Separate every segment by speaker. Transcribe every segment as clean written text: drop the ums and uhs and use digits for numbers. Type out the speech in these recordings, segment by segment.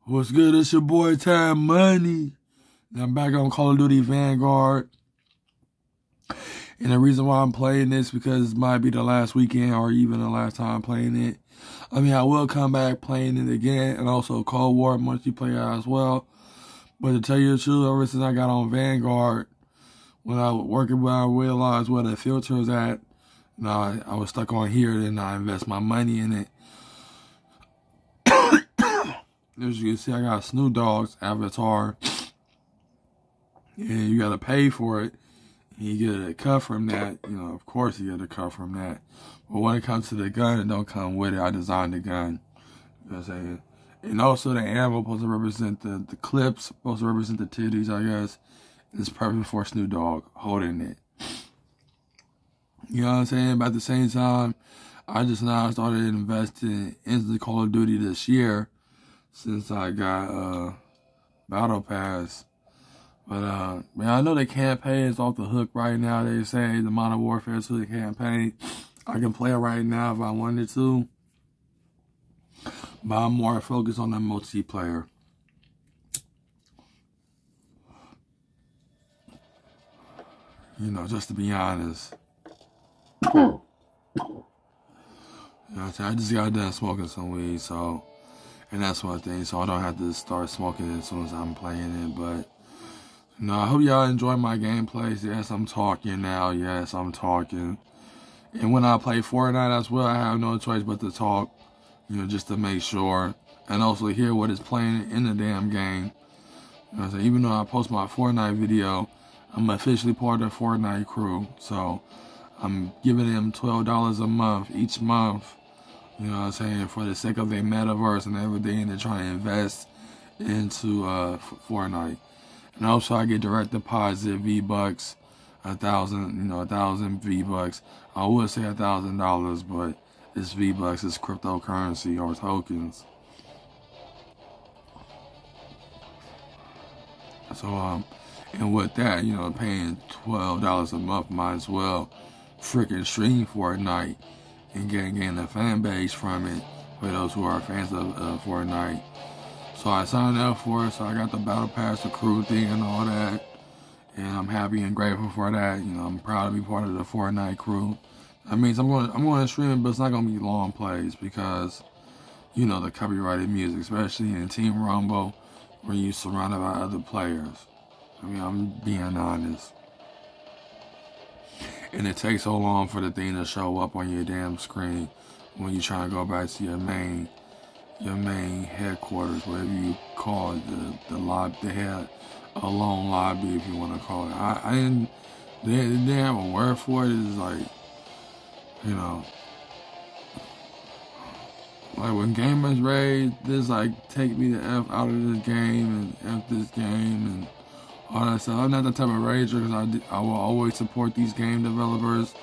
Speaker 1: What's good? It's your boy Time Money. And I'm back on Call of Duty Vanguard. And the reason why I'm playing this because it might be the last weekend or even the last time playing it. I mean, I will come back playing it again, and also Cold War multiplayer as well. But to tell you the truth, ever since I got on Vanguard, when I was working where I realized where the filter is at, you know, I was stuck on here, then I invest my money in it. As you can see, I got Snoop Dogg's avatar. And you gotta pay for it. And you get a cut from that. You know, of course you get a cut from that. But when it comes to the gun, it don't come with it. I designed the gun. You know what I'm saying? And also the ammo supposed to represent the clips, supposed to represent the titties, I guess. It's perfect for Snoop Dogg holding it. You know what I'm saying? But at the same time, I just now started investing in the Call of Duty this year. Since I got Battle Pass. But man, I know the campaign is off the hook right now. They say the Modern Warfare 2 campaign. I can play it right now if I wanted to. But I'm more focused on the multiplayer. You know, just to be honest. You know what I'm saying? I just got done smoking some weed, so. And that's one thing, so I don't have to start smoking as soon as I'm playing it. But, you know, I hope y'all enjoy my gameplays. Yes, I'm talking now. Yes, I'm talking. And when I play Fortnite as well, I have no choice but to talk, you know, just to make sure. And also hear what is playing in the damn game. You know what I'm saying? Even though I post my Fortnite video, I'm officially part of the Fortnite crew. So, I'm giving them $12 a month, each month. You know what I'm saying? For the sake of their metaverse and everything, they're trying to invest into Fortnite. And also, I get direct deposit V-Bucks, 1,000 V-Bucks. I would say $1,000, but it's V-Bucks, it's cryptocurrency or tokens. So, and with that, you know, paying $12 a month, might as well freaking stream Fortnite. And gain a fan base from it for those who are fans of Fortnite. So I signed up for it, so I got the Battle Pass, the crew thing and all that. And I'm happy and grateful for that. You know, I'm proud to be part of the Fortnite crew. That means I'm going to stream it, but it's not going to be long plays because, you know, the copyrighted music, especially in Team Rumble, where you're surrounded by other players. I mean, I'm being honest. And it takes so long for the thing to show up on your damn screen when you're trying to go back to your main headquarters, whatever you call it, the lobby. They had a long lobby, if you want to call it. They didn't have a word for it. It's like, you know, like when gamers raid, this like take me the F out of this game and F this game and all that stuff. I'm not the type of rager because I will always support these game developers.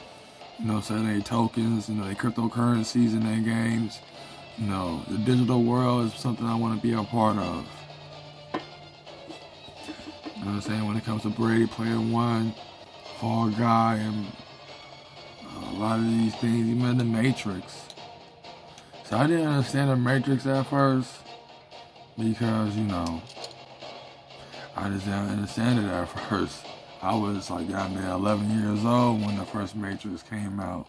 Speaker 1: You know, selling their tokens, you know, their cryptocurrencies in their games. You know, the digital world is something I want to be a part of. You know what I'm saying? When it comes to Brady Player One, Fall Guy, and a lot of these things, even the Matrix. So I didn't understand the Matrix at first because, you know, I just didn't understand it at first. I was like down there 11 years old when the first Matrix came out.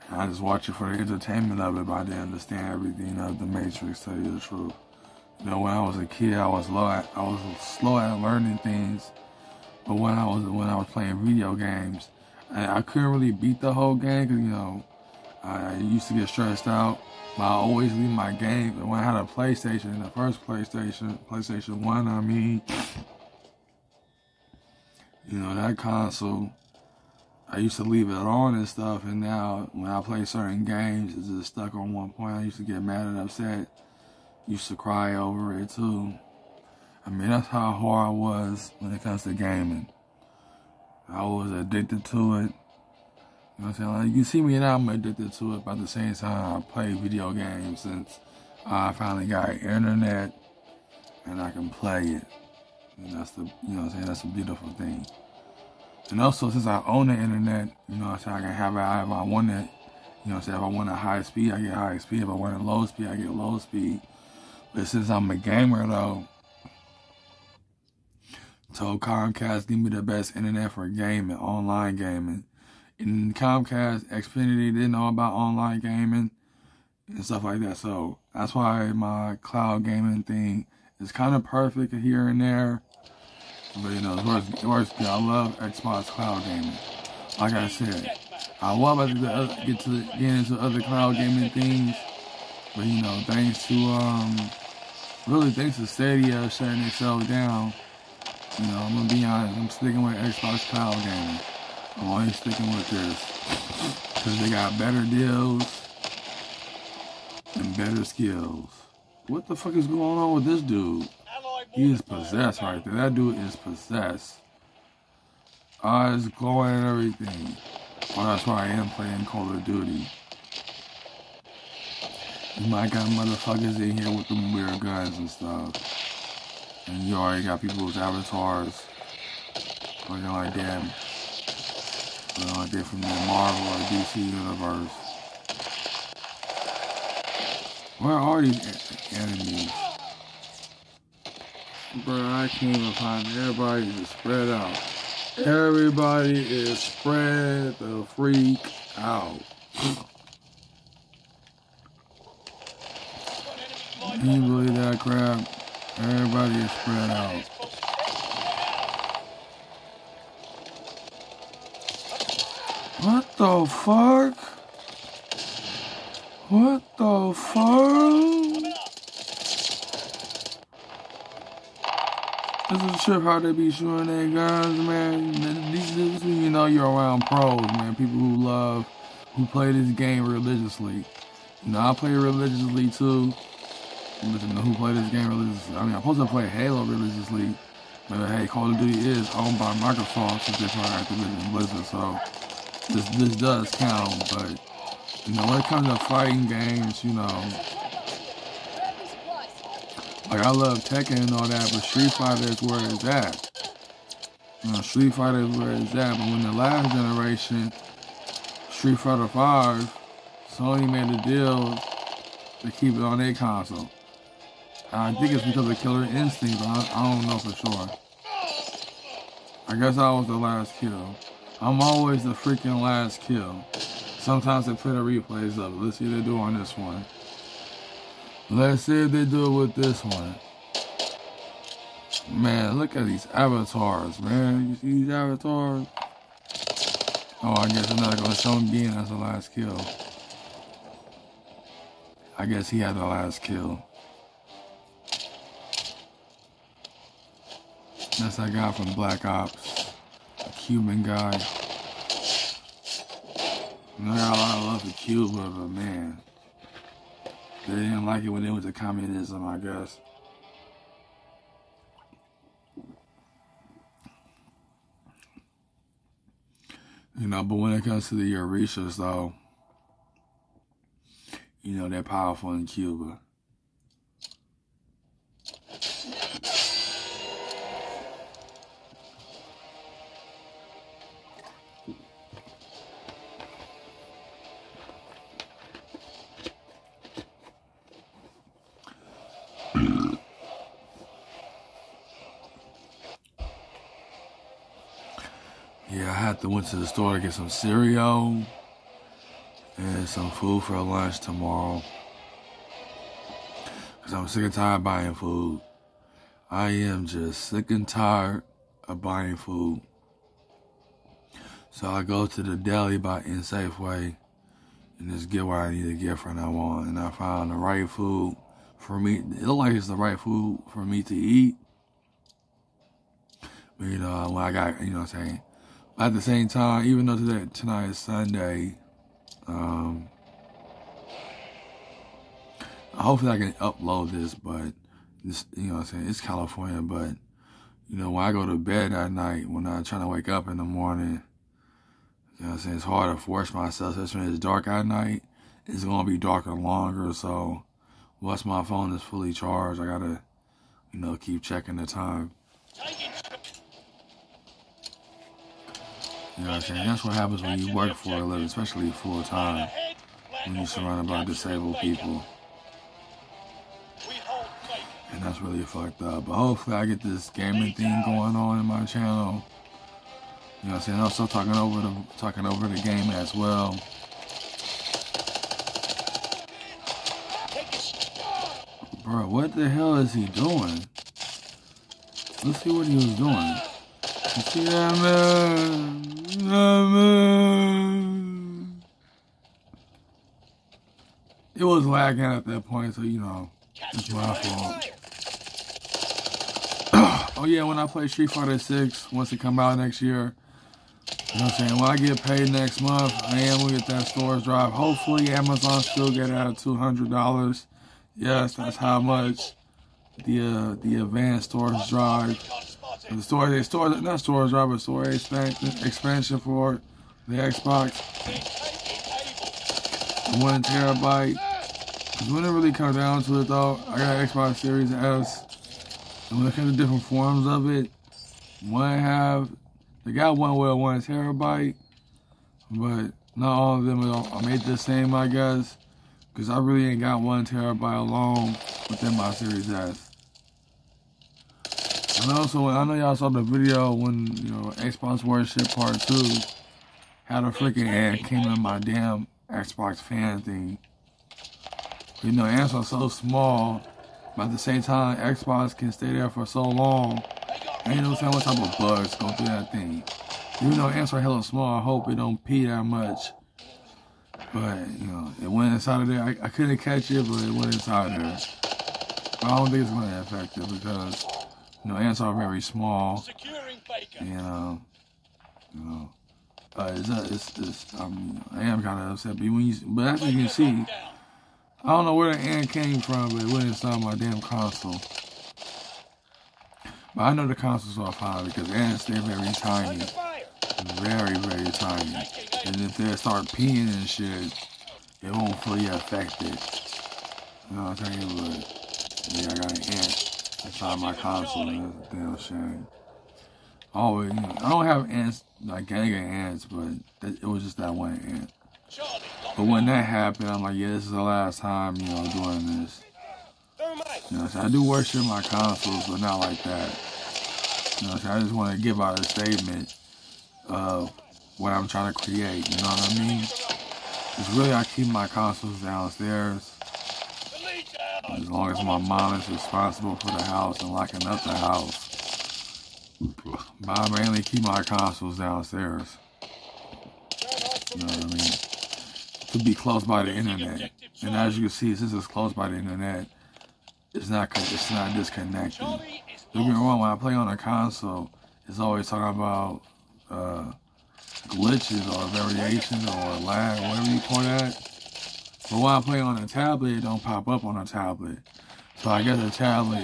Speaker 1: And I just watched it for the entertainment of it, but I didn't understand everything of the Matrix, to tell you the truth. You know, when I was a kid, I was slow at learning things. But when I was playing video games, I couldn't really beat the whole game because, you know, I used to get stressed out. But I always leave my game. And when I had a PlayStation, the first PlayStation 1, I mean, you know, that console, I used to leave it on and stuff. And now, when I play certain games, it's just stuck on one point. I used to get mad and upset. Used to cry over it, too. I mean, that's how hard I was when it comes to gaming. I was addicted to it. You know what I'm saying? Like, you see me now, I'm addicted to it, but at the same time, I play video games since I finally got internet and I can play it. And that's the, you know what I'm saying, that's a beautiful thing. And also, since I own the internet, you know what I'm saying, I can have it if I want it. You know what I'm saying, if I want a high speed, I get high speed. If I want a low speed, I get low speed. But since I'm a gamer though, told Comcast give me the best internet for gaming, online gaming. And Comcast, Xfinity didn't know about online gaming and stuff like that. So that's why my cloud gaming thing is kind of perfect here and there. But you know, it works good. I love Xbox cloud gaming. Like I said, I was about to get into other cloud gaming things. But you know, thanks to Stadia shutting itself down, you know, I'm gonna be honest, I'm sticking with Xbox Cloud Gaming. I'm always sticking with this. Because they got better deals and better skills. What the fuck is going on with this dude? He is possessed right there. That dude is possessed. Eyes glowing and everything. Well, that's why I am playing Call of Duty. You might got motherfuckers in here with them weird guns and stuff. And you already got people with avatars looking like them. Looking like they're from the Marvel or DC universe. Where are these enemies? Bro, I can't even find it. Everybody is spread out. Everybody is spread the freak out. Can you believe that crap? Everybody is spread out. What the fuck? What the fuck? This is a trip how they be shooting their guns, man. This is when you know you're around pros, man. People who play this game religiously. You know, I play religiously too. But you know who play this game religiously? I mean, I'm supposed to play Halo religiously. But hey, Call of Duty is owned by Microsoft since they're part of Activision Blizzard, so this does count. But you know, when it comes to fighting games, you know, like I love Tekken and all that, but Street Fighter is where it's at. You know, Street Fighter is where it's at. But when the last generation, Street Fighter 5, Sony made a deal to keep it on their console. I think it's because of Killer Instinct, but I don't know for sure. I guess I was the last kill. I'm always the freaking last kill. Sometimes they put the replays up. Let's see what they do on this one. Let's see if they do it with this one. Man, look at these avatars, man. You see these avatars? Oh, I guess they're not going to show him being as the last kill. I guess he had the last kill. That's that guy from Black Ops. A Cuban guy. I got a lot of love for Cuba, but man. They didn't like it when they went to communism, I guess. You know, but when it comes to the Orishas, though, you know, they're powerful in Cuba. Yeah, I went to the store to get some cereal and some food for lunch tomorrow. Because I'm sick and tired of buying food. I am just sick and tired of buying food. So I go to the deli in Safeway and just get what I need to get from now on. And I found the right food for me. It looks like it's the right food for me to eat. But you know, when I got, you know what I'm saying? At the same time, even though tonight is Sunday, hopefully I can upload this, but this, you know what I'm saying, it's California, but, you know, when I go to bed at night, when I'm trying to wake up in the morning, you know what I'm saying, it's hard to force myself, especially when it's dark at night, it's going to be darker longer, so once my phone is fully charged, I got to, you know, keep checking the time. You know what I'm saying? That's what happens when you work for a living, especially full time, when you're surrounded by disabled people. really fucked up. But hopefully I get this gaming thing going on in my channel. You know what I'm saying? I'm still talking over the game as well. Bro, what the hell is he doing? Let's see what he was doing. You see that, man? Yeah, man. It was lagging at that point, so you know, it's my fault. Oh yeah, when I play Street Fighter 6, once it come out next year, you know what I'm saying? When I get paid next month, I am gonna get that storage drive. Hopefully Amazon still get it at $200. Yes, that's how much the advanced storage drive, the storage expansion for the Xbox, 1 terabyte. Cause when it really comes down to it though, I got Xbox Series S, and when it comes to different forms of it, they got one with 1 terabyte, but not all of them are made the same, I guess. Because I really ain't got 1 terabyte alone within my Series S. And also, I know y'all saw the video when, you know, Xbox Worship Part 2 had a freaking ad came in my damn Xbox fan thing. You know, ants are so small, but at the same time, Xbox can stay there for so long. And you know what type of bugs go through that thing. Even though ants are hella small, I hope it don't pee that much. But, you know, it went inside of there. I couldn't catch it, but it went inside of there. But I don't think it's going to affect it because, you know, ants are very small. And, I am kind of upset. But as you can see, I don't know where the ant came from, but it went inside my damn console. But I know the consoles are fine because ants, they're very tiny. Very, very tiny. And if they start peeing and shit, it won't fully affect it. You know what I'm saying? But yeah, I got an ant inside my console, and that's a damn shame. Always, you know, I don't have ants, like gang of ants, but it was just that one ant. But when that happened, I'm like, yeah, this is the last time, you know, doing this. You know, so I do worship my consoles, but not like that. You know, so I just want to give out a statement of what I'm trying to create, you know what I mean? It's really, I keep my consoles downstairs as long as my mom is responsible for the house and locking up the house. But I mainly keep my consoles downstairs. You know what I mean? To be close by the internet. And as you can see, since it's close by the internet, it's not disconnected. Don't get me wrong, when I play on a console, it's always talking about glitches or variations or lag, whatever you call that. But when I play on a tablet, it don't pop up on a tablet. So I guess the tablet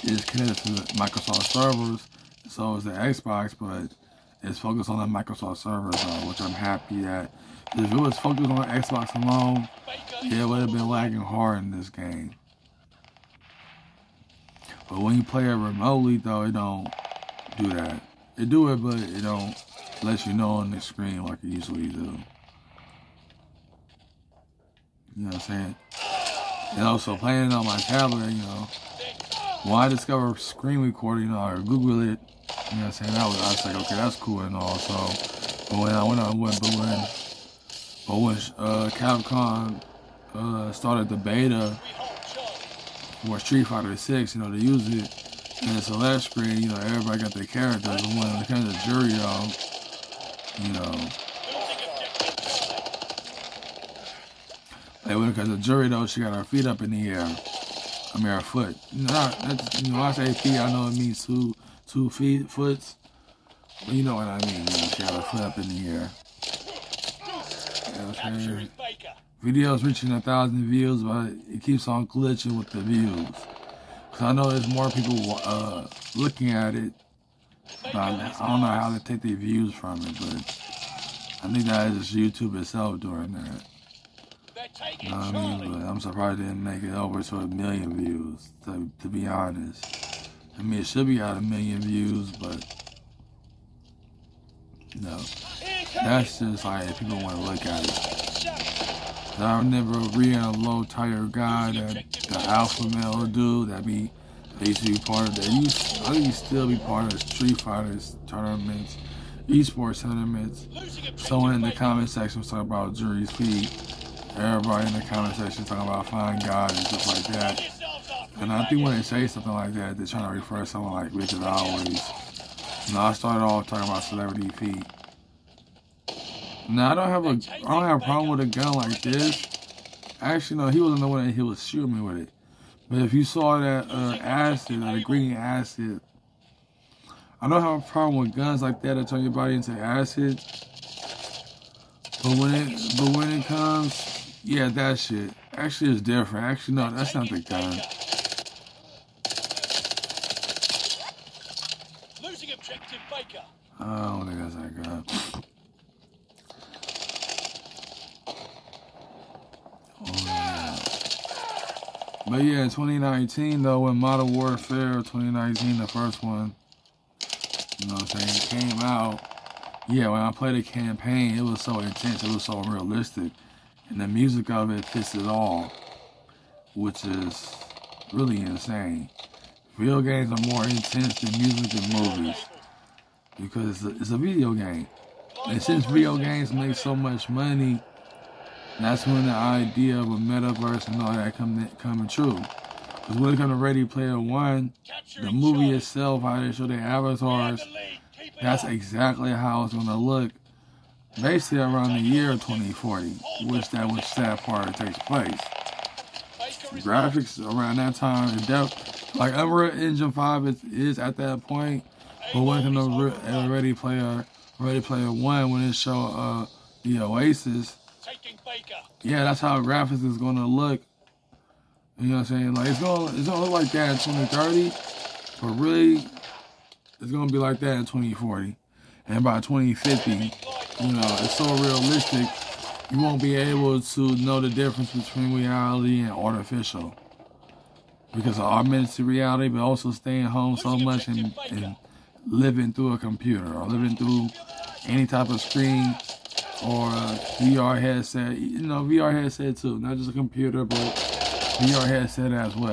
Speaker 1: is connected to the Microsoft servers, so is the Xbox, but it's focused on the Microsoft servers, which I'm happy that. If it was focused on Xbox alone, it would have been lagging hard in this game. But when you play it remotely, though, it don't do that. It do it, but it don't let you know on the screen like it usually do. You know what I'm saying? And also playing it on my tablet, you know, when I discovered screen recording, you know, or Google it, you know what I'm saying? I was like, okay, that's cool and all. So, but when Capcom started the beta for Street Fighter 6, you know, they used it in the select screen, you know, everybody got their characters, and when it comes to jury, though, you know, like when it comes to jury, though, she got her feet up in the air. I mean, her foot. You know, when I say feet, I know it means two foots. But you know what I mean. You know, she got her foot up in the air. You know what I'm saying? Videos reaching 1,000 views, but it keeps on glitching with the views. Cause I know there's more people looking at it, but I don't know how to take their views from it. But I think that is just YouTube itself doing that. You know what I mean? But I'm surprised they didn't make it over to 1 million views. To be honest, I mean it should be at 1 million views, but no, that's just like if people want to look at it. I remember reading a low tire guy that the alpha male dude that be I used to be part of that. I used to still be part of Street Fighters tournaments, esports tournaments. Someone in the comment section was talking about Jury's Feet. Everybody in the comment section talking about Vanguard and stuff like that. And I think when they say something like that, they're trying to refer to someone like Richard Always. I started off talking about Celebrity Feet. Now I don't have a problem with a gun like this. Actually, no, he wasn't the one that he was shooting me with it. But if you saw that acid, that green acid, I don't have a problem with guns like that that turn your body into acid. But when it comes, yeah, that shit actually is different. Actually, no, that's not the gun.
Speaker 2: Losing objective Baker.
Speaker 1: I don't think that's that gun. But yeah, in 2019 though, when Modern Warfare 2019, the first one, you know what I'm saying, came out, yeah, when I played the campaign, it was so intense, it was so realistic, and the music of it fits it all, which is really insane. Video games are more intense than music and movies, because it's a video game. And since video games make so much money, that's when the idea of a metaverse and all that coming true. Because when it comes to Ready Player One, the movie itself, how they show their avatars, that's exactly how it's going to look basically around the year 2040, which that part takes place. The graphics around that time, like Unreal Engine 5 is at that point, but when it comes to Ready Player One, when it show the Oasis, yeah, that's how graphics is gonna look. You know what I'm saying? Like it's gonna look like that in 2030, but really, it's gonna be like that in 2040, and by 2050, you know, it's so realistic, you won't be able to know the difference between reality and artificial, because of augmented reality, but also staying home so much and living through a computer or living through any type of screen. Or a VR headset, you know, VR headset too, not just a computer, but VR headset as well.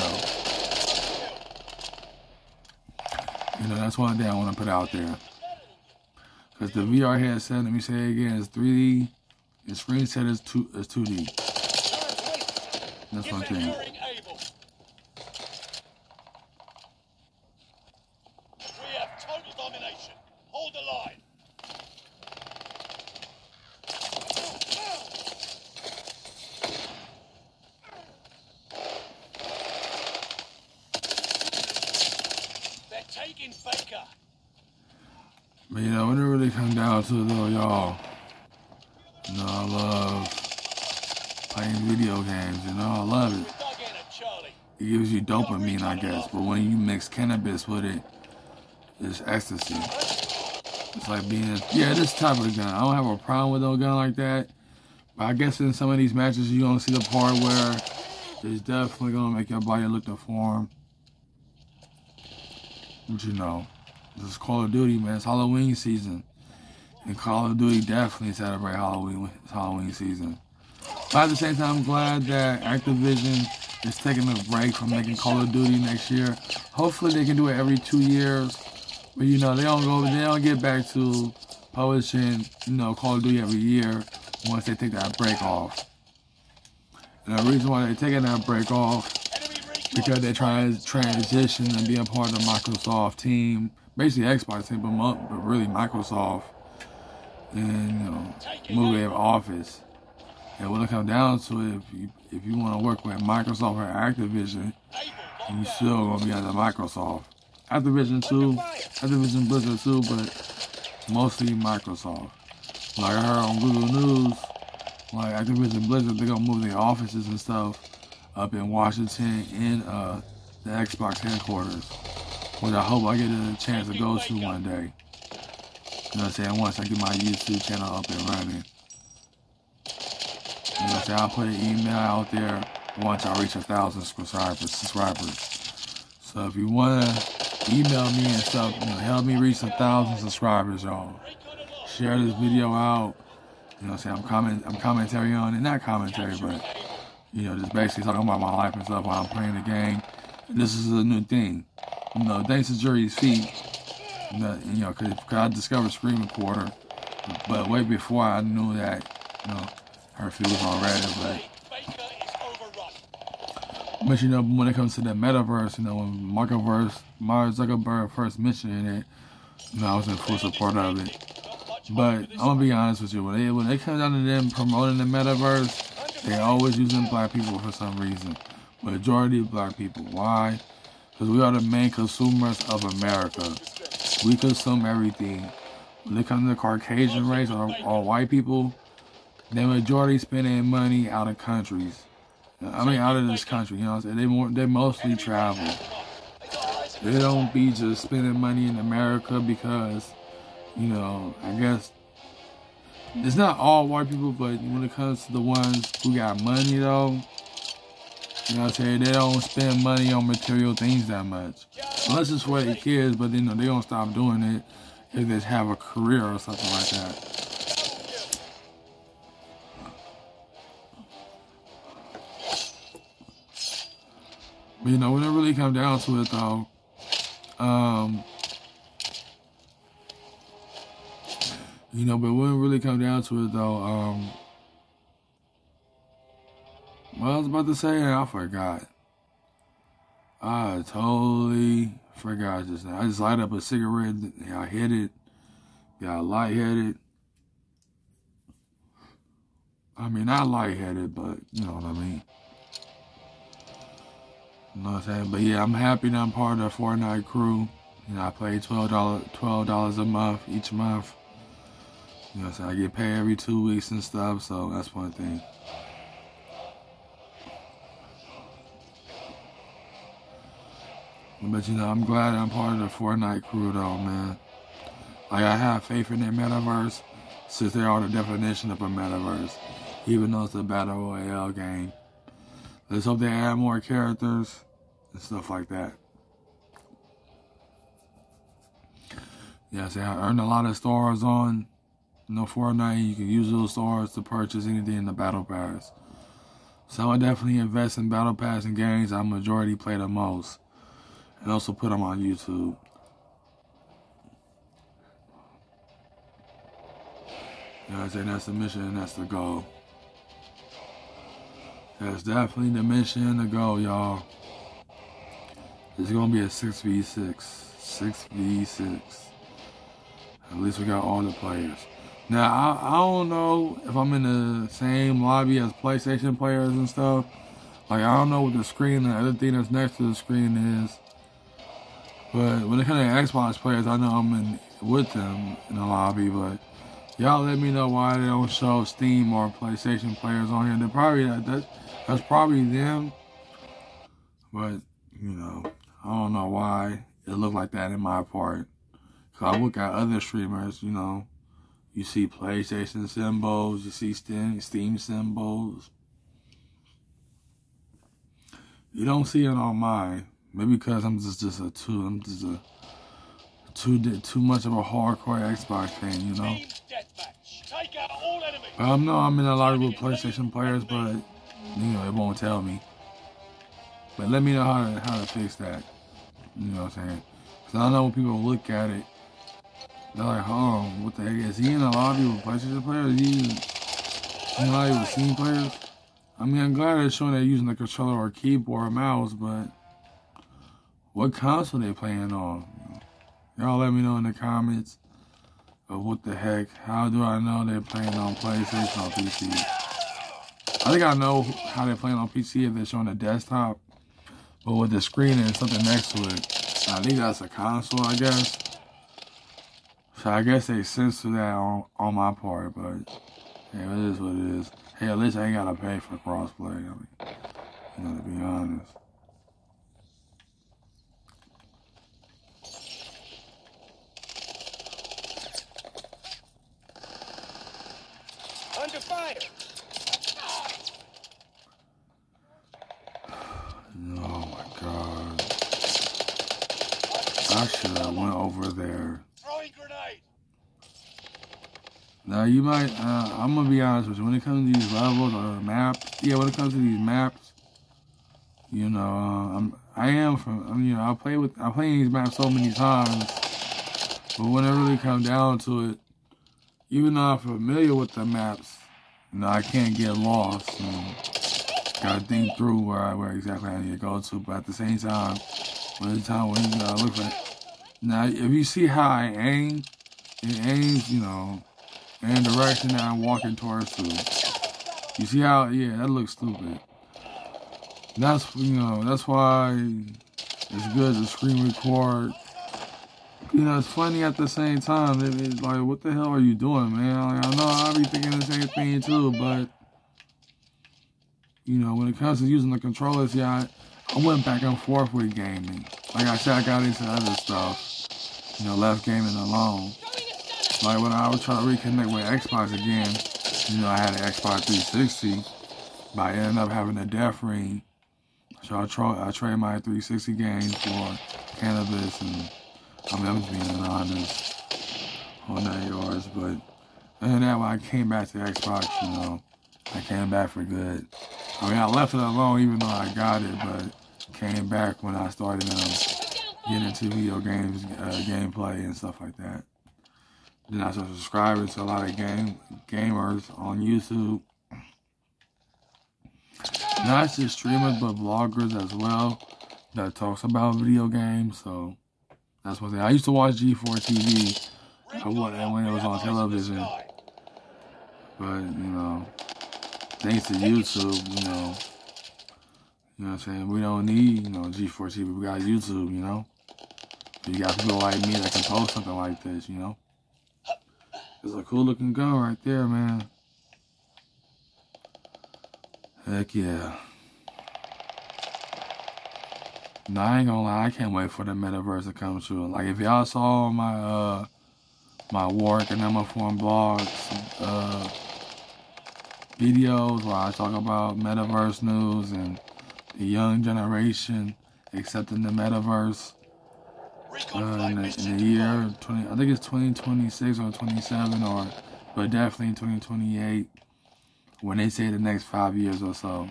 Speaker 1: You know, that's one thing I want to put out there. Because the VR headset, let me say it again, is 3D, the screen set is 2D. That's one thing.
Speaker 2: We have total domination. Hold the line. Taking Baker.
Speaker 1: But you know, when it really comes down to it though, y'all, you know, I love playing video games, you know, I love it. It gives you dopamine, I guess, but when you mix cannabis with it, it's ecstasy. It's like this type of gun. I don't have a problem with no gun like that, but I guess in some of these matches, you're gonna see the part where it's definitely gonna make your body look deformed. But you know, this is Call of Duty, man. It's Halloween season. And Call of Duty definitely celebrate Halloween season. But at the same time, I'm glad that Activision is taking a break from making Call of Duty next year. Hopefully they can do it every 2 years. But you know, they don't get back to publishing, you know, Call of Duty every year once they take that break off. And the reason why they're taking that break off, because they're trying to transition and be a part of the Microsoft team, basically Xbox team, but really Microsoft, and you know, move their office. And when it comes down to it, if you want to work with Microsoft or Activision, you still gonna be under Microsoft. Activision too, Activision Blizzard too, but mostly Microsoft. Like I heard on Google News, like Activision Blizzard, they're gonna move their offices and stuff up in Washington in the Xbox headquarters, which I hope I get a chance to go to one day. You know what I'm saying? Once I get my YouTube channel up and running. You know what I'm saying? I'll put an email out there once I reach 1,000 subscribers. So if you want to email me and stuff, you know, help me reach 1,000 subscribers, y'all. Share this video out. You know what I'm saying? I'm commentary on it. Not commentary, but, you know, just basically talking about my life and stuff while I'm playing the game. this is a new thing. You know, thanks to Jury's feet, you know, cause I discovered Screen Recorder, but way before I knew that, you know, her feet was on Reddit, but you know, when it comes to the metaverse, you know, when Mark Zuckerberg first mentioned it, you know, I was in full support of it. But I'm gonna be honest with you, when they come down to them promoting the metaverse, they always using black people for some reason. Majority of black people. Why? Because we are the main consumers of America. We consume everything. When it comes to the Caucasian race or white people, the majority spending money out of countries. I mean, out of this country, you know what I'm saying? They mostly travel. They don't be just spending money in America because, you know, I guess it's not all white people, but when it comes to the ones who got money, though, you know what I'm saying? They don't spend money on material things that much. Unless it's for their kids, but you know, they don't stop doing it if they have a career or something like that. But you know, when it really comes down to it, though, you know, but when it really comes down to it, though, what I was about to say, I forgot. I totally forgot just now. I just light up a cigarette, I hit it, got lightheaded. I mean, not lightheaded, but you know what I mean. You know what I'm saying? But yeah, I'm happy that I'm part of the Fortnite crew. You know, I pay $12 a month each month. You know what I'm saying? I get paid every 2 weeks and stuff, so that's one thing. But you know, I'm glad I'm part of the Fortnite crew though, man. Like, I have faith in their metaverse, since they are the definition of a metaverse, even though it's a battle royale game. Let's hope they add more characters and stuff like that. Yeah, so I earned a lot of stars on, you know, Fortnite. You can use those stars to purchase anything in the Battle Pass. So I definitely invest in Battle Pass and games I majority play the most. And also put them on YouTube. You know what I'm saying? That's the mission and that's the goal. That's definitely the mission and the goal, y'all. It's going to be a 6v6. 6v6. At least we got all the players. Now, I don't know if I'm in the same lobby as PlayStation players and stuff. Like, I don't know what the screen, the other thing that's next to the screen is. But when it comes to Xbox players, I know I'm in with them in the lobby, but y'all let me know why they don't show Steam or PlayStation players on here. They're probably, that's probably them. But, you know, I don't know why it looked like that in my part. Cause I look at other streamers, you know, you see PlayStation symbols, you see Steam symbols. You don't see it on mine. Maybe because I'm just too much of a hardcore Xbox fan, you know. But I know I'm in a lot of good PlayStation players, but you know it won't tell me. But let me know how to fix that. You know what I'm saying? Because I know when people look at it, they're like, "Oh, what the heck is he in a lobby with PlayStation players? Is he in a lobby with Steam players?" I mean, I'm glad they're showing they're using the controller or keyboard or mouse, but what console they playing on? Y'all let me know in the comments of what the heck. How do I know they're playing on PlayStation or PC? I think I know how they're playing on PC if they're showing a desktop. But with the screen and something next to it, I think that's a console, I guess. So I guess they censor that on my part, but yeah, it is what it is. Hey, at least I ain't gotta pay for crossplay. I mean, you know, to be honest.
Speaker 2: Under fire.
Speaker 1: Oh my God. I should have went over there.
Speaker 2: Throwing grenade.
Speaker 1: Now you might, I'm gonna be honest with you, when it comes to these levels or maps, yeah, when it comes to these maps, You know, I play these maps so many times, but when it really comes down to it, even though I'm familiar with the maps, you know, I can't get lost and gotta think through where exactly I need to go to. But at the same time, when you look like now, if you see how I aim, it aims, you know, in the direction that I'm walking towards to. You see how? Yeah, that looks stupid. That's why it's good to screen record. You know, it's funny at the same time. It's like, what the hell are you doing, man? Like, I know I'll be thinking the same thing too, but you know, when it comes to using the controllers, yeah, I went back and forth with gaming. Like I said, I got into other stuff. You know, left gaming alone. Like when I was trying to reconnect with Xbox again, you know, I had an Xbox 360, but I ended up having a death ring. So I traded my 360 games for cannabis, and I'm just being honest on that yards. But other than that, when I came back to Xbox, you know, I came back for good. I mean, I left it alone even though I got it, but came back when I started getting into video games, gameplay and stuff like that. Then I started subscribing to a lot of gamers on YouTube. Not just streamers, but vloggers as well that talks about video games. So that's one thing. I used to watch G4TV when it was on television. But, you know, thanks to YouTube, you know what I'm saying? We don't need, you know, G4TV. We got YouTube, you know? You got people like me that can post something like this, you know? It's a cool looking gun right there, man. Heck yeah. Nah, I ain't gonna lie, I can't wait for the metaverse to come true. Like, if y'all saw my my work and Form blogs, videos where I talk about metaverse news and the young generation accepting the metaverse in the year 20, I think it's 2026 or 27, but definitely 2028. When they say the next 5 years or so.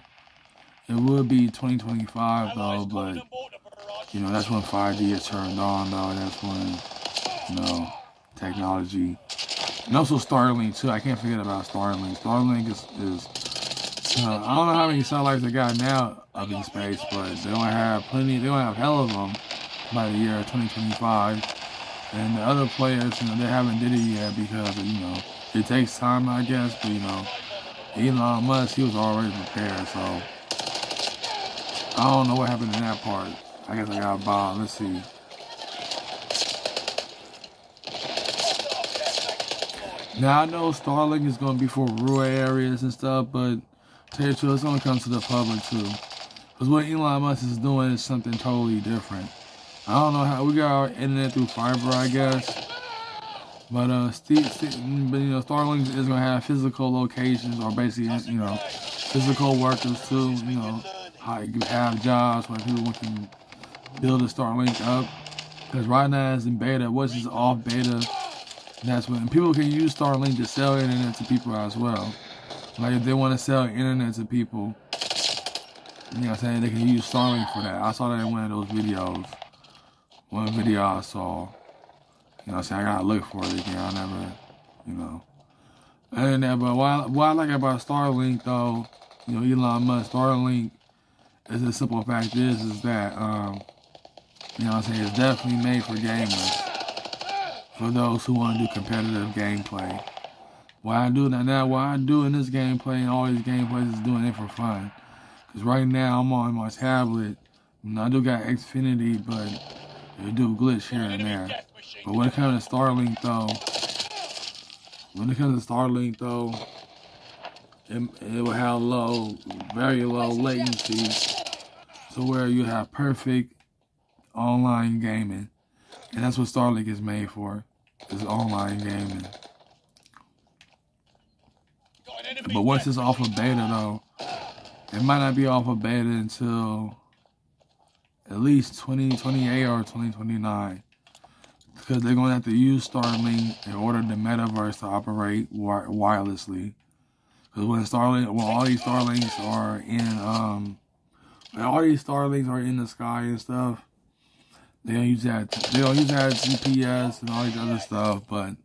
Speaker 1: It would be 2025 though, but you know, that's when 5G is turned on though. That's when, you know, technology. And also Starlink too. I can't forget about Starlink. Starlink is I don't know how many satellites they got now up in space, but they don't have plenty, they don't have hell of them by the year 2025. And the other players, you know, they haven't did it yet because, you know, it takes time, I guess, but you know, Elon Musk, he was already prepared, so I don't know what happened in that part. I guess I got Bob. Let's see. Now I know Starlink is going to be for rural areas and stuff, but tell you the truth, it's going to come to the public too. Because what Elon Musk is doing is something totally different. I don't know how we got our internet through fiber, I guess. But you know, Starlink is gonna have physical locations, or basically, you know, physical workers too. You know, how you have jobs where people can build a Starlink up. Because right now it's in beta. Once it's off beta, that's when people can use Starlink to sell internet to people as well. Like if they want to sell internet to people, you know what I'm saying, they can use Starlink for that. I saw that in one of those videos. One video I saw. You know what I'm saying? I gotta look for it again. I never, you know. Other than that, but what I like about Starlink, though, you know, Elon Musk, Starlink, is the simple fact is that, you know what I'm saying, it's definitely made for gamers. For those who want to do competitive gameplay. What I do in this gameplay and all these gameplays is doing it for fun. Because right now, I'm on my tablet, and I do got Xfinity, but it do glitch here and there. But when it comes to Starlink though, it will have very low latency, to where you have perfect online gaming. And that's what Starlink is made for, is online gaming. But once it's off of beta though, it might not be off of beta until at least 2028 or 2029. Because they're going to have to use Starlink in order the metaverse to operate wirelessly. Because when all these Starlinks are in And all these Starlinks are in the sky and stuff. They don't use that. They don't use that GPS and all these other stuff. But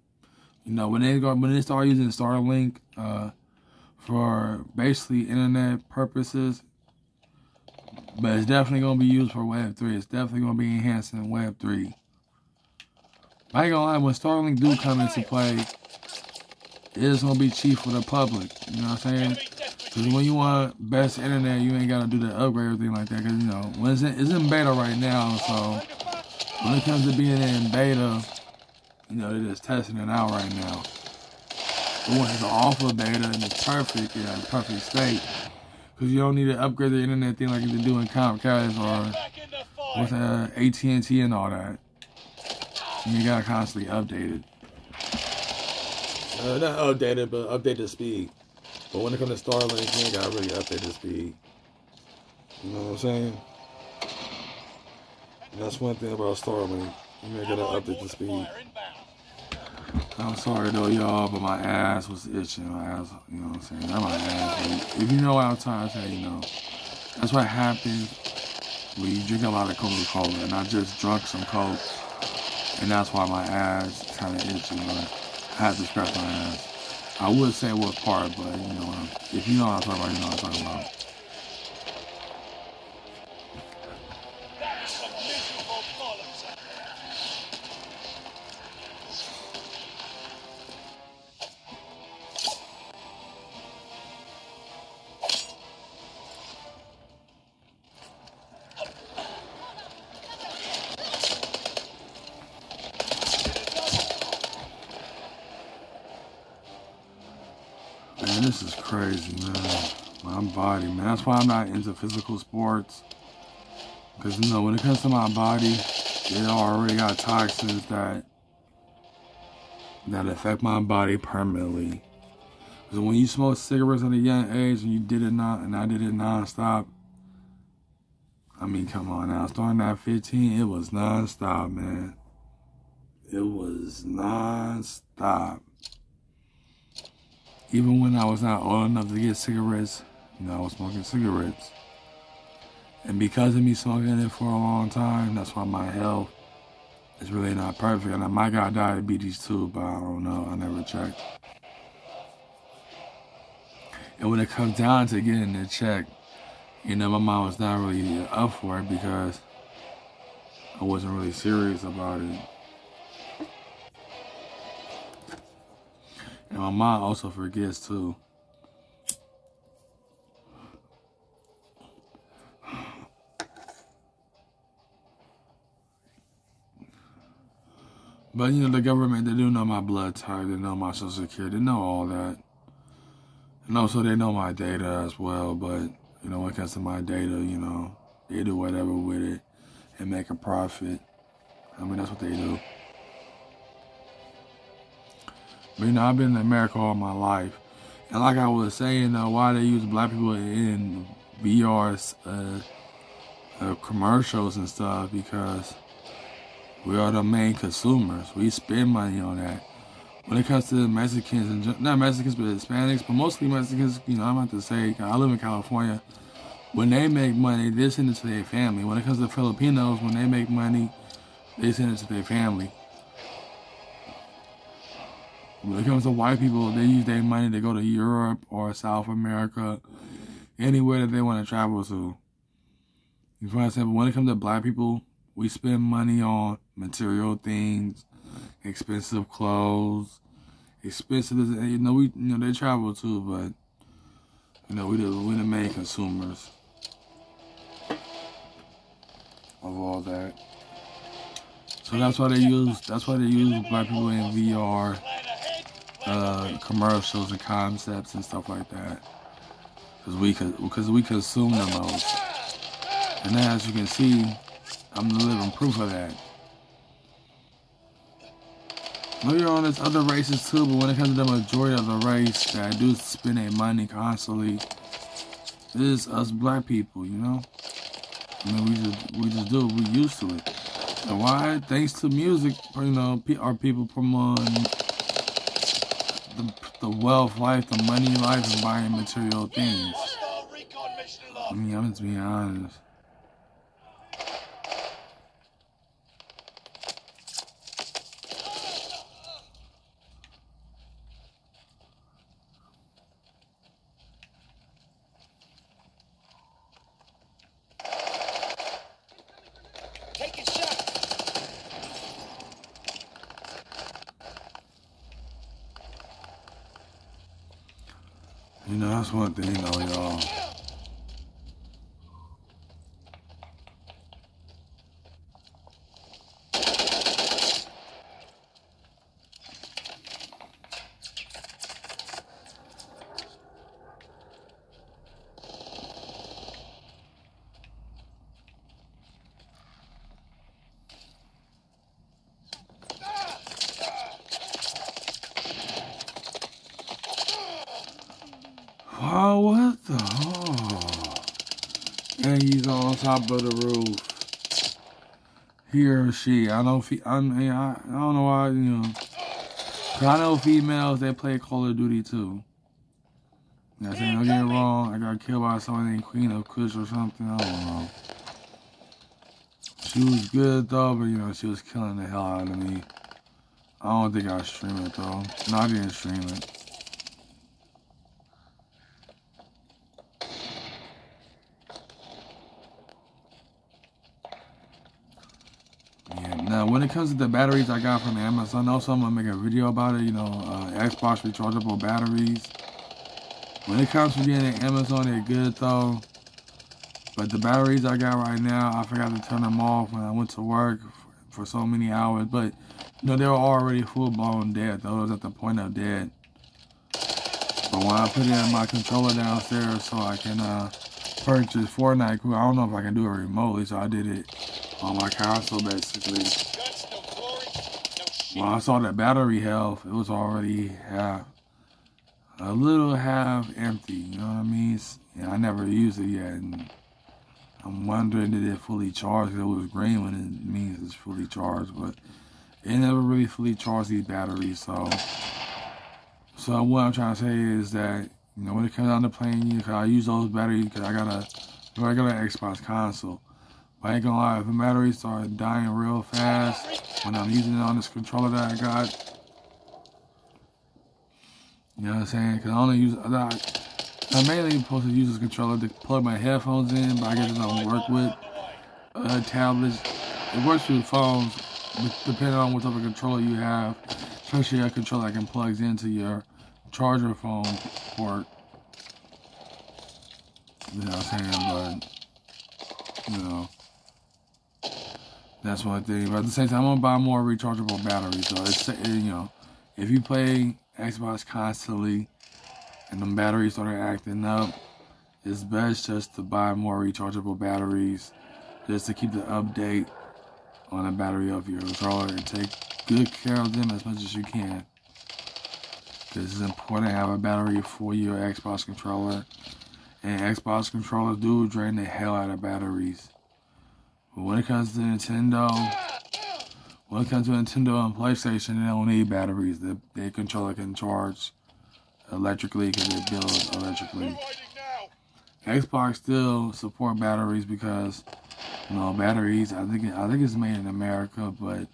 Speaker 1: you know, when they start using Starlink for basically internet purposes, but it's definitely gonna be used for Web 3. It's definitely gonna be enhancing Web 3. I ain't gonna lie, when Starlink do come into play, it is gonna be cheap for the public. You know what I'm saying? Because when you want best internet, you ain't gotta do the upgrade or anything like that. Because you know, when it's in beta right now, so when it comes to being in beta, you know, they're just testing it out right now. But once it's off of beta and it's perfect, yeah, it's perfect state. Because you don't need to upgrade the internet thing like you do in Comcast or with AT&T and all that. You gotta constantly update it. Not updated, but update the speed. But when it comes to Starlink, you ain't gotta really update the speed. You know what I'm saying? And that's one thing about Starlink. You ain't gotta update the speed. I'm sorry though, y'all, but my ass was itching. My ass, you know what I'm saying? Not my ass. If you know what I'm trying to say, you know. That's what happens when you drink a lot of Coca-Cola. And I just drunk some Coke. And that's why my ass is kind of itchy, but I had to scratch my ass. I would say what part, but you know, if you know what I'm talking about, you know what I'm talking about. Man, this is crazy, man. My body, man. That's why I'm not into physical sports. Because, you know, when it comes to my body, it already got toxins that affect my body permanently. Because when you smoke cigarettes at a young age and you did it and I did it non-stop, I mean, come on now. Starting at 15, it was non-stop, man. It was non-stop. Even when I was not old enough to get cigarettes, you know, I was smoking cigarettes. And because of me smoking it for a long time, that's why my health is really not perfect. And I might got diabetes too, but I don't know. I never checked. And when it comes down to getting it checked, you know, my mom was not really up for it because I wasn't really serious about it. And my mom also forgets too. But you know, the government, they do know my blood type, they know my social security, they know all that. And also they know my data as well, but you know, when it comes to my data, you know, they do whatever with it and make a profit. I mean, that's what they do. But you know, I've been in America all my life. And like I was saying, why they use black people in VR commercials and stuff, because we are the main consumers. We spend money on that. When it comes to Mexicans, and not Mexicans, but Hispanics, but mostly Mexicans, you know, I'm about to say, I live in California. When they make money, they send it to their family. When it comes to Filipinos, when they make money, they send it to their family. When it comes to white people, they use their money to go to Europe or South America, anywhere that they want to travel to. You know what I'm saying? But when it comes to black people, we spend money on material things, expensive clothes, expensive. You know, they travel too, but you know, we're the main consumers of all that. So that's why they use black people in VR commercials and concepts and stuff like that, because we consume the most. And as you can see, I'm the living proof of that. Maybe you're on this other races too, but when it comes to the majority of the race that do spend their money constantly, it is us black people, you know? I mean, we just do it. We're used to it. And why? Thanks to music, you know, our people promoting the wealth life, the money life, and buying material things. I mean, I'm just being honest.
Speaker 2: Take a shot.
Speaker 1: You know, that's one thing, though, y'all. Oh, what the? Oh. And he's on top of the roof. He or she. I don't know why, you know. 'Cause I know females, they play Call of Duty too. You know what I'm saying? Don't get me wrong. I got killed by someone named Queen of Kush or something. I don't know. She was good though, but you know, she was killing the hell out of me. I don't think I streamed it though. No, I didn't stream it. Now, when it comes to the batteries I got from Amazon, also I'm gonna make a video about it. You know, Xbox rechargeable batteries. When it comes to getting at Amazon, they're good though. But the batteries I got right now, I forgot to turn them off when I went to work for so many hours. But you know, they were already full blown dead. Though it was at the point of dead. But when I put in my controller downstairs so I can purchase Fortnite, I don't know if I can do it remotely, so I did it on my console basically. When I saw that battery health, it was already a little half empty, you know what I mean? And I never used it yet, and I'm wondering did it fully charge, because it was green when it means it's fully charged, but it never really fully charged these batteries, so what I'm trying to say is that, you know, when it comes down to playing, I use those batteries because I got a regular Xbox console. But I ain't gonna lie, if the batteries start dying real fast when I'm using it on this controller that I got, you know what I'm saying? Because I only use, I'm mainly supposed to use this controller to plug my headphones in, but I guess it don't work with tablets. It works with phones, depending on what type of controller you have. Especially a controller that can plug into your charger phone port. You know what I'm saying? But, you know, that's one thing. But at the same time, I'm gonna buy more rechargeable batteries. So it's, you know, if you play Xbox constantly and the batteries start acting up, it's best just to buy more rechargeable batteries just to keep the update on the battery of your controller and take good care of them as much as you can. This is important to have a battery for your Xbox controller. And Xbox controllers do drain the hell out of batteries. But when it comes to Nintendo, and PlayStation, they don't need batteries. Their controller can charge electrically because it builds electrically. Xbox still support batteries because, you know, batteries, I think it's made in America, but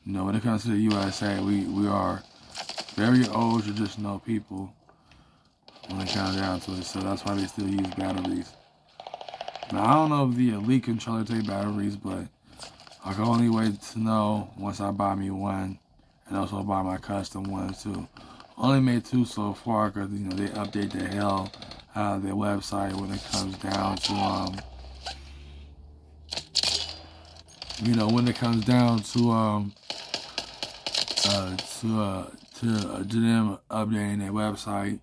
Speaker 1: you know, when it comes to the USA, we are very old traditional people when it comes down to it, so that's why they still use batteries. Now, I don't know if the Elite controller take batteries, but I can only wait to know once I buy me one, and also buy my custom ones too. Only made 2 so far because, you know, they update the hell out of their website when it comes down to you know, when it comes down to them updating their website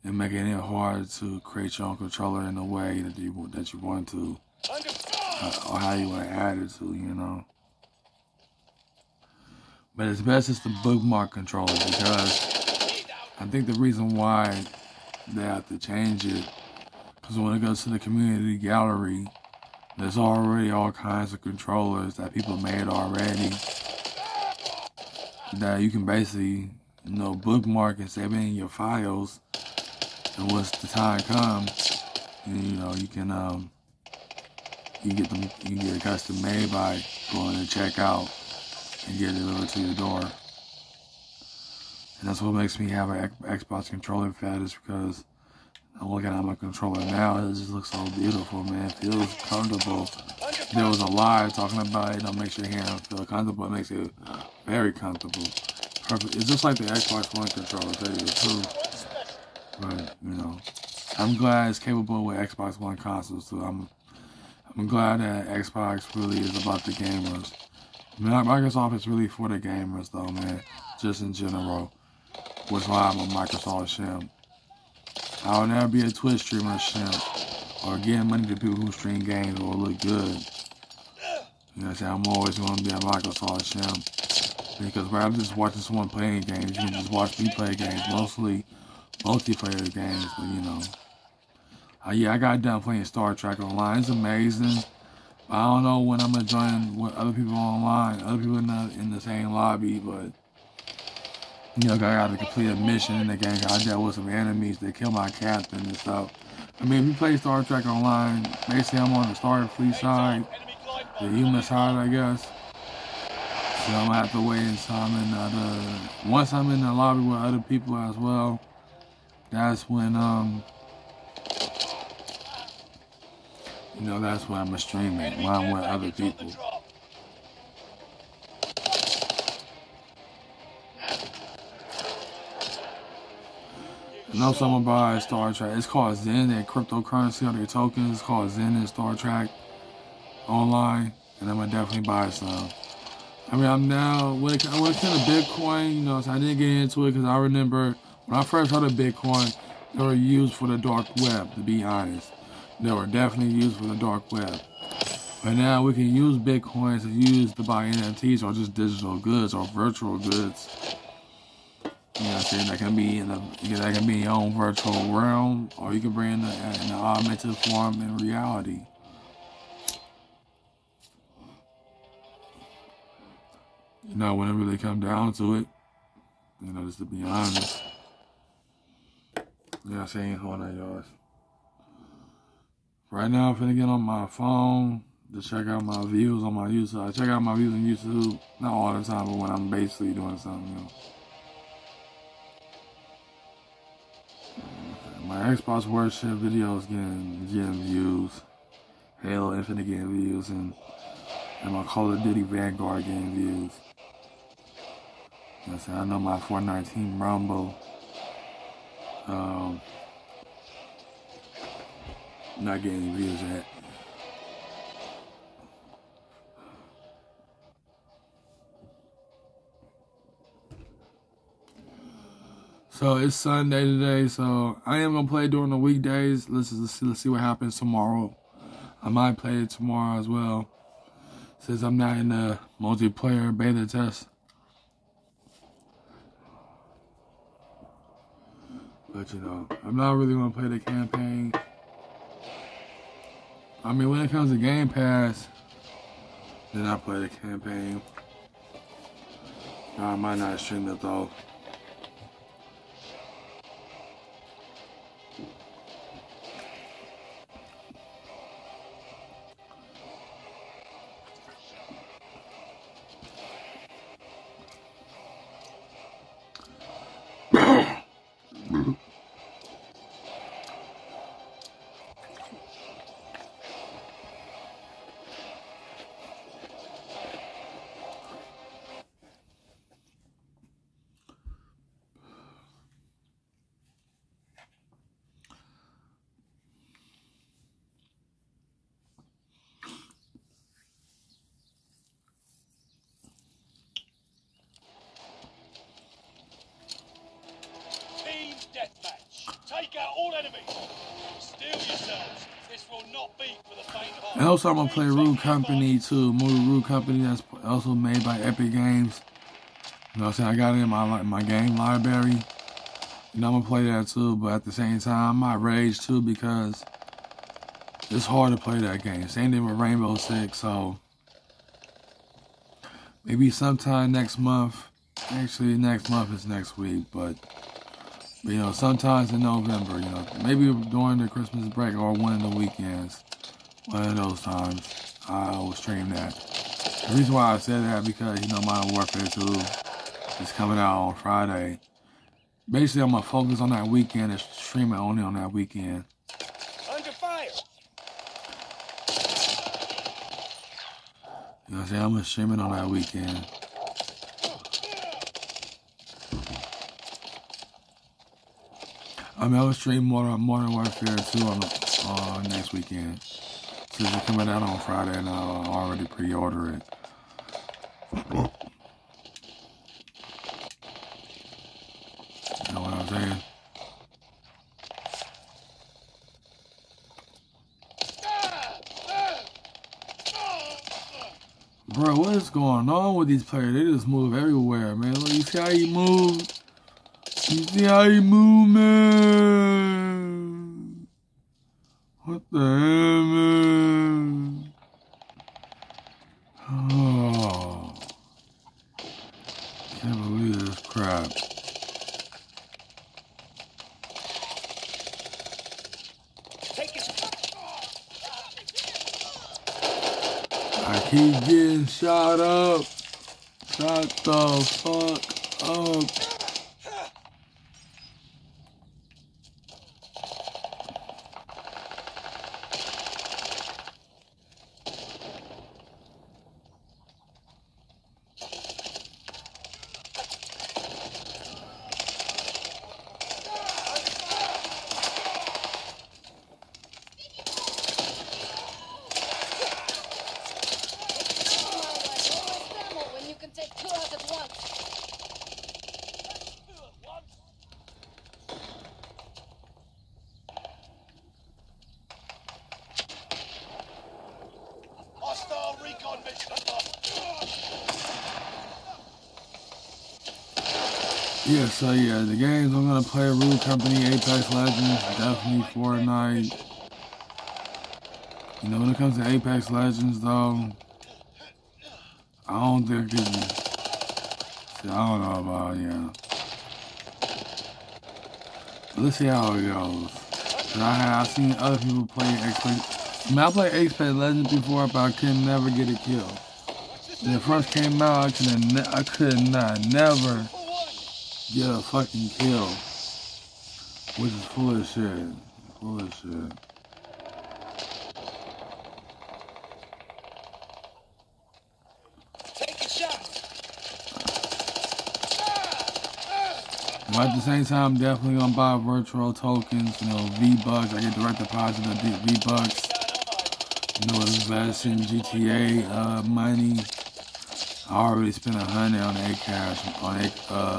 Speaker 1: and making it hard to create your own controller in a way that you want to, or how you want to add it to, you know. But it's best it's the bookmark controller, because I think the reason why they have to change it, because when it goes to the community gallery, there's already all kinds of controllers that people made already that you can basically, you know, bookmark and save it in your files. And once the time comes, And, you know, you can you get it custom made by going to checkout and get it delivered to your door. And that's what makes me have an Xbox controller fetish, because I'm looking at my controller now. It just looks so beautiful, man. It feels comfortable. There was a lie talking about it. Don't make your hand feel comfortable. It makes it very comfortable. Perfect. It's just like the Xbox One controller, to tell you the truth. But, you know, I'm glad it's capable with Xbox One consoles too. I'm glad that Xbox really is about the gamers. Microsoft is really for the gamers though, man. Just in general. Which is why I'm a Microsoft shim. I will never be a Twitch streamer shim, or giving money to people who stream games or look good. You know what I'm saying? I'm always going to be a Microsoft shim. Because rather than just watching someone playing games, you can just watch me play games. Mostly multiplayer games, but you know. Yeah, I got done playing Star Trek Online. It's amazing. I don't know when I'm going to join with other people online, other people in the same lobby, but you know, I got to complete a mission in the game. I dealt with some enemies that killed my captain and stuff. I mean, if you play Star Trek Online, basically I'm on the Starfleet side, the human side, I guess. So I'm going to have to wait until I'm in the once I'm in the lobby with other people as well, that's when, you know, that's when I'm going to stream it, when I'm with other people. I know something about Star Trek. It's called Zen, their cryptocurrency or their tokens. It's called Zen in Star Trek Online, and I'm gonna definitely buy some. I mean, I'm now when it comes to Bitcoin, you know, so I didn't get into it because I remember when I first heard of Bitcoin, they were used for the dark web. To be honest, they were definitely used for the dark web. But now we can use Bitcoin to buy NFTs or just digital goods or virtual goods. You know what I'm saying? That can be in your own virtual realm, or you can bring in the augmented form in reality. You know, when it really comes down to it, you know, just to be honest. You know what I'm saying? Hold on, y'all. Right now, I'm finna get on my phone to check out my views on my YouTube. I check out my views on YouTube, not all the time, but when I'm basically doing something, you know. My Xbox Worship videos getting views, Halo Infinite getting views, and my Call of Duty Vanguard getting views. You know what I'm saying? I know my Fortnite Team Rumble not getting views yet. So it's Sunday today, so I am gonna play during the weekdays. Let's see what happens tomorrow. I might play it tomorrow as well, since I'm not in the multiplayer beta test. But you know, I'm not really gonna play the campaign. I mean, when it comes to Game Pass, then I play the campaign. I might not stream it though. And also I'm gonna play Rude Company too. Movie Rude Company that's also made by Epic Games. You know what I'm saying? I got it in my game library. You know, I'm gonna play that too, but at the same time I might rage too because it's hard to play that game. Same thing with Rainbow Six, so maybe sometime next month. Actually next month is next week, but But, you know, sometimes in November, you know, maybe during the Christmas break or one of the weekends, one of those times, I will stream that. The reason why I said that because, you know, Modern Warfare 2 is coming out on Friday. Basically, I'm going to focus on that weekend and stream it only on that weekend.
Speaker 2: Under fire.
Speaker 1: You know what I'm saying? I'm going to stream it on that weekend. I mean, I will stream Modern Warfare 2 on next weekend. Since it's coming out on Friday and I'll already pre-order it. You know what I'm saying? Bro, what is going on with these players? They just move everywhere, man. Look, you see how he moves? You see how he move, man? What the hell, man? Oh. Can't believe this crap. I keep getting shot up. Shut the fuck up.
Speaker 2: Hostile recon mission.
Speaker 1: Yeah, so yeah, the games I'm gonna play: Root Company, Apex Legends, definitely Fortnite. You know, when it comes to Apex Legends, though, I don't think it's. I don't know about But let's see how it goes. I've seen other people play Apex. I mean, I played Apex Legends before, but I could never get a kill. When it first came out, I could never get a fucking kill, which is full of shit. Full of shit.
Speaker 2: Take a shot.
Speaker 1: But at the same time, I'm definitely gonna buy virtual tokens, you know, V-Bucks. I get direct deposit of V-Bucks. You know, invest in GTA money. I already spent $100 on A-Cash, on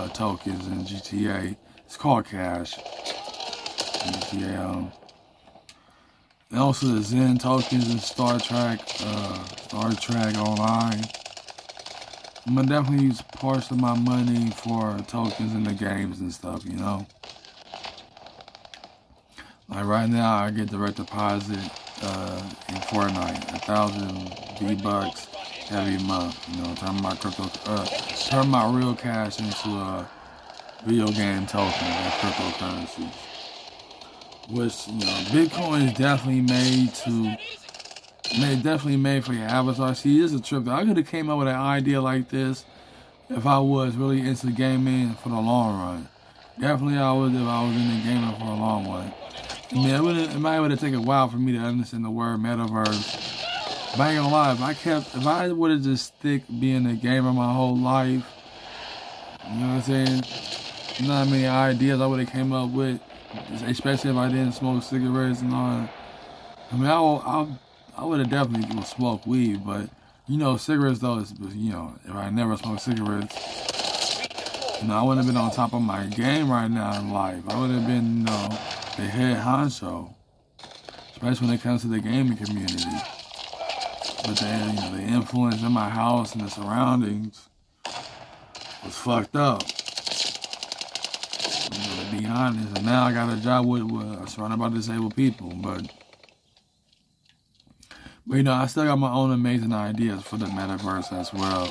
Speaker 1: tokens in GTA. It's called Cash. GTA. And also the Zen tokens in Star Trek Online. I'm gonna definitely use parts of my money for tokens in the games and stuff, you know. Like right now, I get direct deposit in Fortnite, 1,000 V-Bucks every month. You know, turn my real cash into video game tokens and cryptocurrency. Which, you know, Bitcoin is definitely made for your avatar. See, this is a trip. I could have came up with an idea like this if I was really into gaming for the long run. Definitely I would if I was into gaming for a long run. I mean, it might have taken a while for me to understand the word metaverse. But I ain't gonna lie, if I would have just stick being a gamer my whole life, you know what I'm saying? You know how many ideas I would have came up with, especially if I didn't smoke cigarettes and all that. I mean, I would have definitely smoked weed, but you know, cigarettes though, you know, if I never smoked cigarettes, you know, I wouldn't have been on top of my game right now in life. I would have been, you know, the head honcho, especially when it comes to the gaming community. But then, you know, the influence in my house and the surroundings was fucked up. You know, to be honest, and now I got a job with surrounded by disabled people, but you know, I still got my own amazing ideas for the metaverse as well.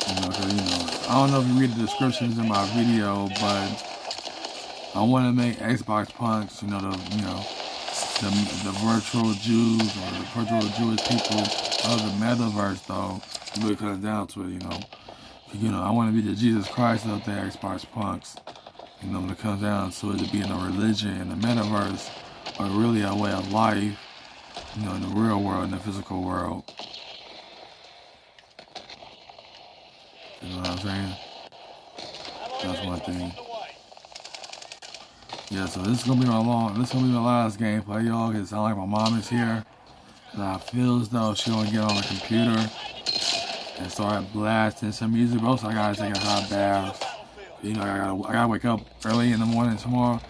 Speaker 1: You know, 'cause, you know, I don't know if you read the descriptions in my video, but I want to make Xbox punks, the virtual Jews or the virtual Jewish people of the metaverse, though. It really comes down to it, I want to be the Jesus Christ of the Xbox punks. When it comes down to it, to being a religion in the metaverse, or really a way of life, in the real world, in the physical world. You know what I'm saying? That's one thing. Yeah, so this is gonna be my last gameplay, y'all, because it sounds like my mom is here. And I feel as though she gonna get on the computer and start blasting some music, bro. So I gotta take a hot bath. I gotta wake up early in the morning tomorrow.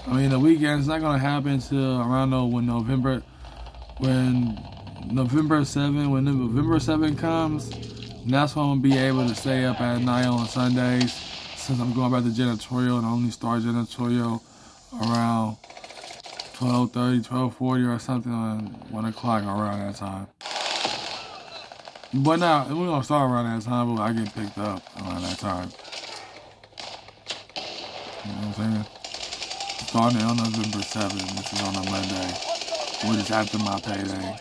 Speaker 1: I mean, the weekend's not gonna happen till around November 7, when November 7 comes. That's when I'm gonna be able to stay up at night on Sundays, since I'm going back to janitorial, and I only start janitorial around 12:30, 12:40 or something, on 1 o'clock around that time. But now, we're gonna start around that time, but I get picked up around that time. You know what I'm saying? Starting on November 7th, which is on a Monday, which is after my payday.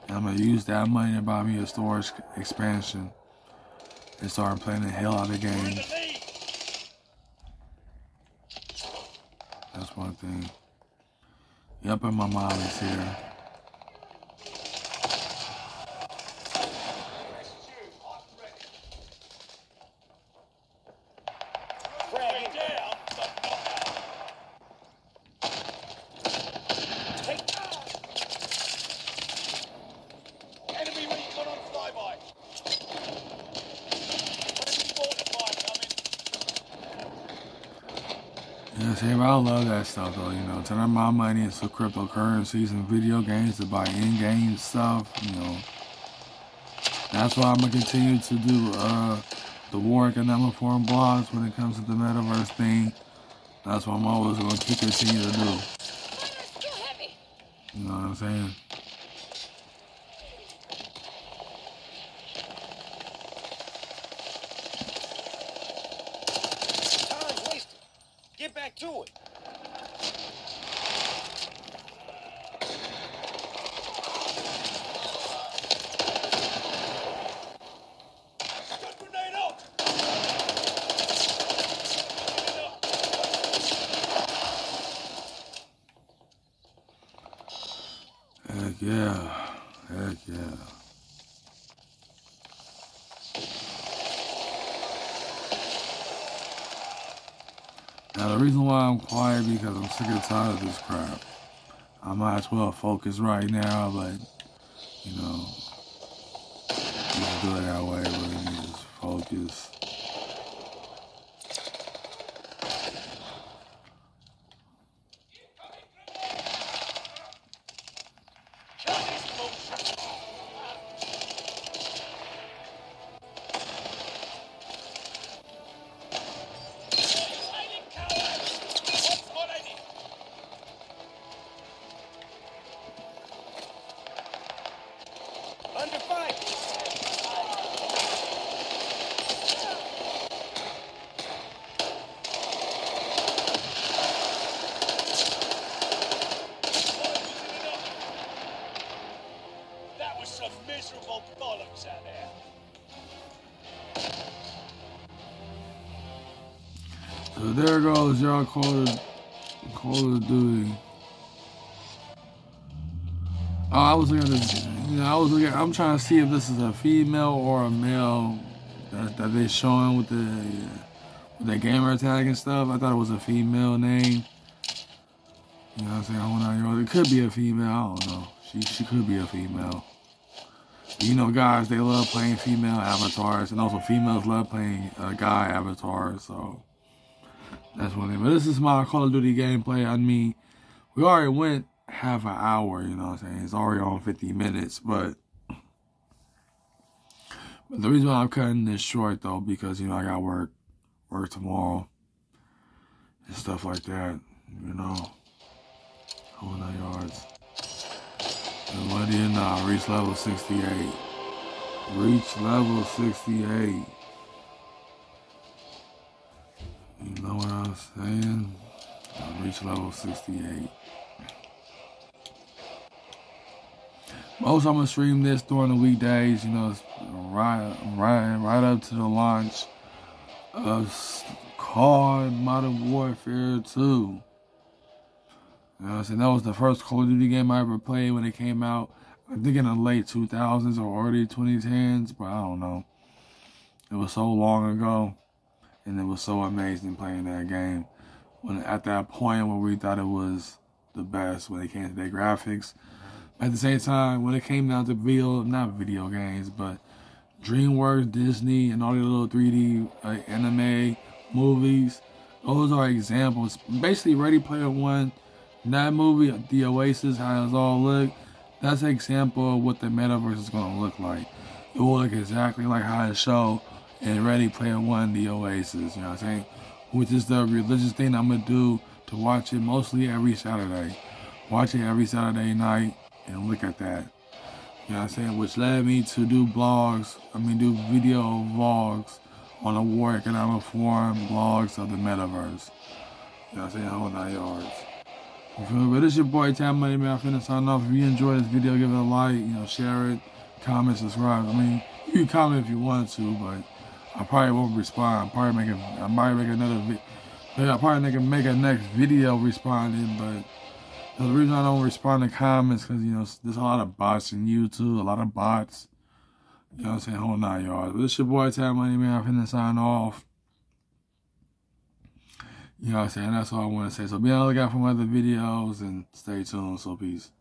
Speaker 1: And I'm gonna use that money to buy me a storage expansion and start playing the hell out of games. That's one thing. Yep, and my mom is here. I love that stuff though, turning my money into cryptocurrencies and video games to buy in-game stuff, That's why I'm gonna continue to do the War Economic Forum blogs when it comes to the metaverse thing. That's what I'm always gonna continue to do. You know what I'm saying?
Speaker 2: Get back to it. Grenade out.
Speaker 1: Heck yeah. Heck yeah. Now, the reason why I'm quiet because I'm sick and tired of this crap. I might as well focus right now, but, just do it that way, but just focus.
Speaker 2: Miserable bollocks out there.
Speaker 1: So there goes y'all Call of Duty. Oh, I was looking at this. I'm trying to see if this is a female or a male that they showing with the gamer tag and stuff. I thought it was a female name. You know what I'm saying? It could be a female. I don't know. She could be a female. Guys, they love playing female avatars, and also females love playing guy avatars, so that's one thing. But this is my Call of Duty gameplay. I mean, we already went half an hour, you know what I'm saying? It's already on 50 minutes, but the reason why I'm cutting this short, though, because, I got work tomorrow and stuff like that, 100 yards. And what do you know? Reach level 68. Reach level 68. You know what I'm saying? I reached level 68. Most I'm gonna stream this during the weekdays, you know, right up to the launch of COD Modern Warfare 2. You know what I'm saying? That was the first Call of Duty game I ever played when it came out. I think in the late 2000s or early 2010s, but I don't know. It was so long ago, and it was so amazing playing that game. When at that point where we thought it was the best when it came to their graphics. At the same time, when it came down to not video games, but DreamWorks, Disney, and all the little 3D anime movies, those are examples. Basically, Ready Player One, that movie, The Oasis, how it's all look, that's an example of what the metaverse is going to look like. It will look exactly like how it showed in Ready Player One, The Oasis, you know what I'm saying? Which is the religious thing I'm going to do to watch it mostly every Saturday. Watch it every Saturday night. And look at that. You know what I'm saying? Which led me to do do video vlogs on the War Economic Forum blogs of the metaverse. You know what I'm saying? Whole 9 yards. You feel me? But this your boy, Tam Money, man. I'm finna sign off. If you enjoyed this video, give it a like, you know, share it, comment, subscribe. I mean, you can comment if you want to, but I probably won't respond. I might make another video. I'll probably make a next video responding, but the reason I don't respond to comments because, you know, there's a lot of bots in YouTube, a lot of bots. You know what I'm saying? Whole 9 yards. But this your boy, Tam Money, man. I'm finna sign off. You know what I'm saying? That's all I want to say. So be on the lookout for my other videos and stay tuned. So peace.